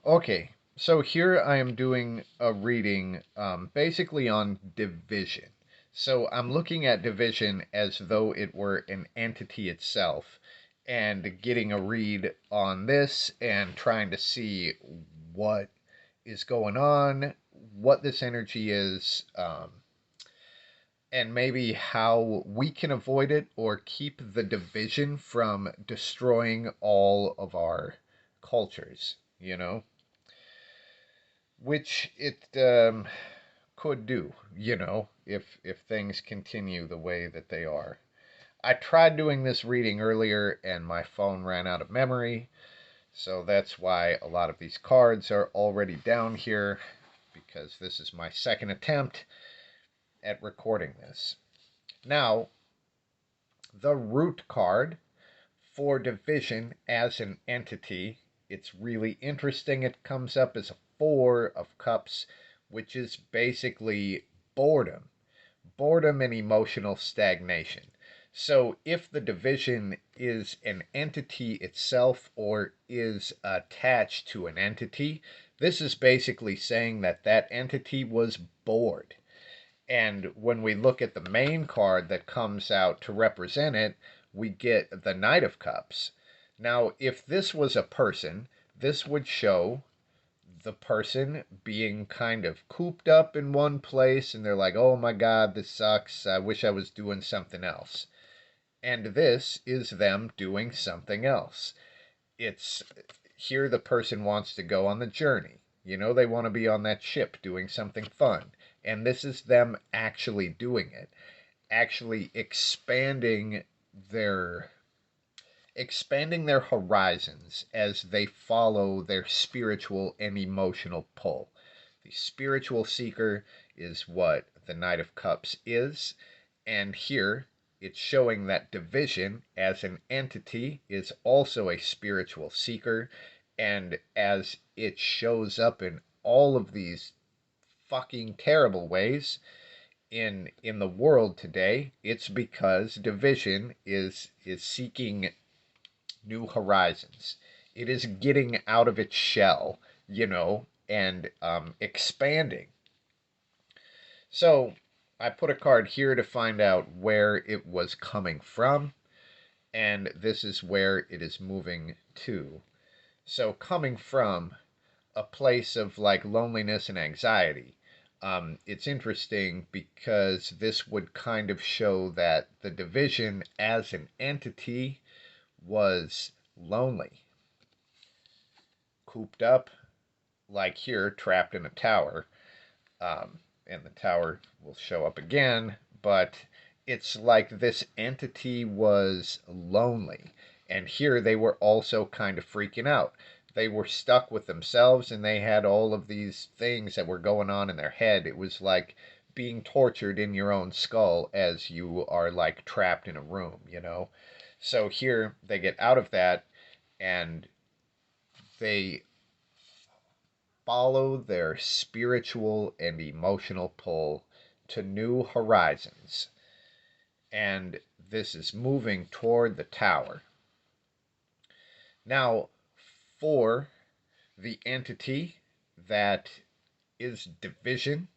Okay, so here I am doing a reading basically on division. So I'm looking at division as though it were an entity itself and getting a read on this and trying to see what is going on, what this energy is, and maybe how we can avoid it or keep the division from destroying all of our cultures, which it could do, if things continue the way that they are. I tried doing this reading earlier and my phone ran out of memory, so that's why a lot of these cards are already down here because this is my second attempt at recording this. Now, the root card for division as an entity, it's really interesting. It comes up as a Four of Cups, which is basically boredom. Boredom and emotional stagnation. So if the division is an entity itself or is attached to an entity, this is basically saying that that entity was bored. And when we look at the main card that comes out to represent it, we get the Knight of Cups. Now, if this was a person, this would show the person being kind of cooped up in one place and they're like, oh my God, this sucks. I wish I was doing something else. And this is them doing something else. It's here the person wants to go on the journey. They want to be on that ship doing something fun. And this is them actually doing it, actually their expanding their horizons as they follow their spiritual and emotional pull. The spiritual seeker is what the Knight of Cups is, and here it's showing that division as an entity is also a spiritual seeker, and as it shows up in all of these fucking terrible ways in the world today, it's because division is seeking new horizons. It is getting out of its shell, and expanding. So I put a card here to find out where it was coming from, and this is where it is moving to. So coming from a place of like loneliness and anxiety. It's interesting because this would kind of show that the division as an entity was lonely, cooped up, like here, trapped in a tower. And the tower will show up again, but it's like this entity was lonely. And here they were also kind of freaking out. They were stuck with themselves and they had all of these things that were going on in their head. It was like being tortured in your own skull as you are like trapped in a room. So here they get out of that and they follow their spiritual and emotional pull to new horizons. And this is moving toward the tower. Now, for the entity that is division,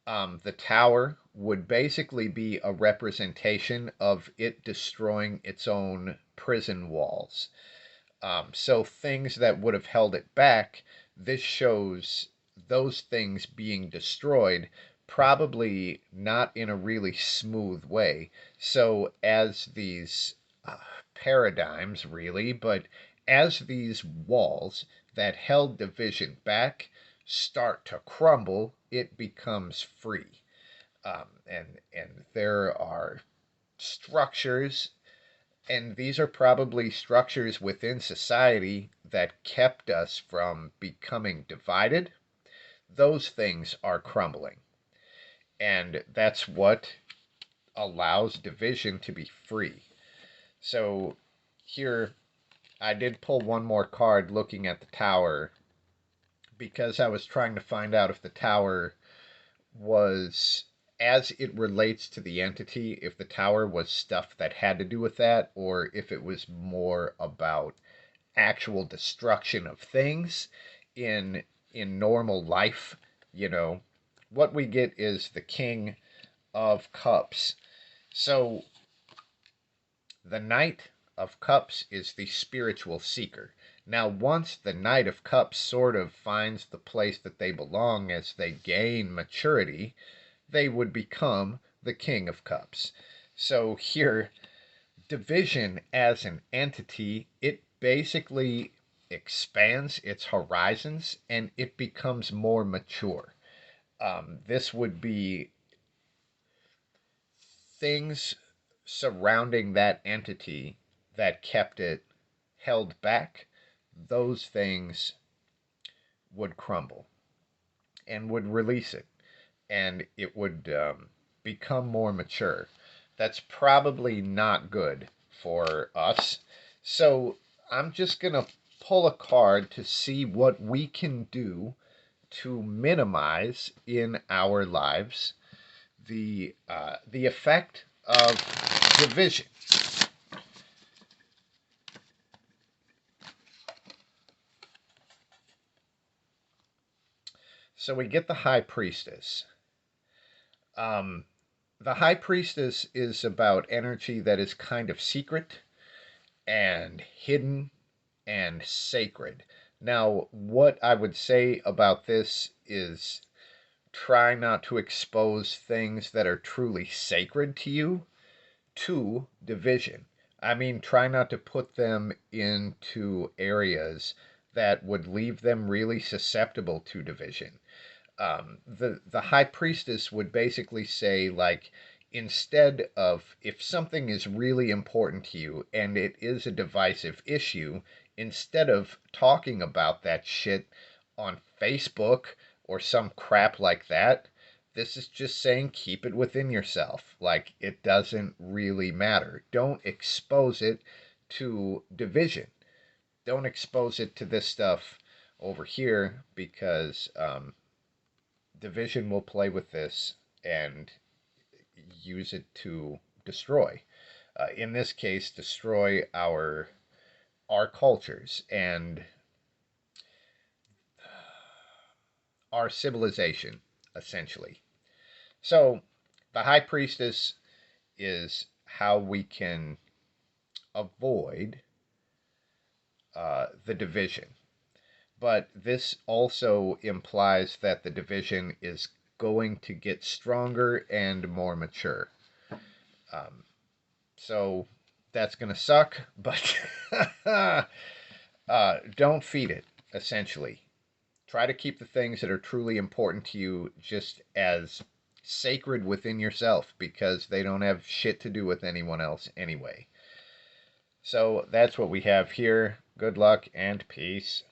the tower would basically be a representation of it destroying its own prison walls. So things that would have held it back, this shows those things being destroyed, probably not in a really smooth way. So as these paradigms, really, but as these walls that held division back start to crumble, it becomes free. And there are structures, and these are probably structures within society that kept us from becoming divided. Those things are crumbling. And that's what allows division to be free. So here, I did pull one more card looking at the tower because I was trying to find out if the tower was, as it relates to the entity, if the tower was stuff that had to do with that, or if it was more about actual destruction of things. in normal life, you know, what we get is the King of Cups. So the Knight of Cups is the spiritual seeker. Now, once the Knight of Cups sort of finds the place that they belong as they gain maturity, they would become the King of Cups. So here, division as an entity, it basically expands its horizons and it becomes more mature. This would be things surrounding that entity that kept it held back, those things would crumble and would release it, and it would become more mature. That's probably not good for us. So I'm just going to pull a card to see what we can do to minimize in our lives the effect of division. So we get the High Priestess. Um, the High Priestess is about energy that is kind of secret and hidden and sacred. Now, what I would say about this is try not to expose things that are truly sacred to you to division. I mean, try not to put them into areas that would leave them really susceptible to division. The high priestess would basically say, like, instead of, if something is really important to you and it is a divisive issue, instead of talking about that shit on Facebook or some crap like that, this is just saying keep it within yourself. Like, it doesn't really matter. Don't expose it to division. Don't expose it to this stuff over here, because division will play with this and use it to destroy. In this case, destroy our cultures and our civilization, essentially. So, the High Priestess is how we can avoid the division. But this also implies that the division is going to get stronger and more mature. Um, so that's going to suck, but don't feed it, essentially. Try to keep the things that are truly important to you just as sacred within yourself, because they don't have shit to do with anyone else anyway. So that's what we have here. Good luck and peace.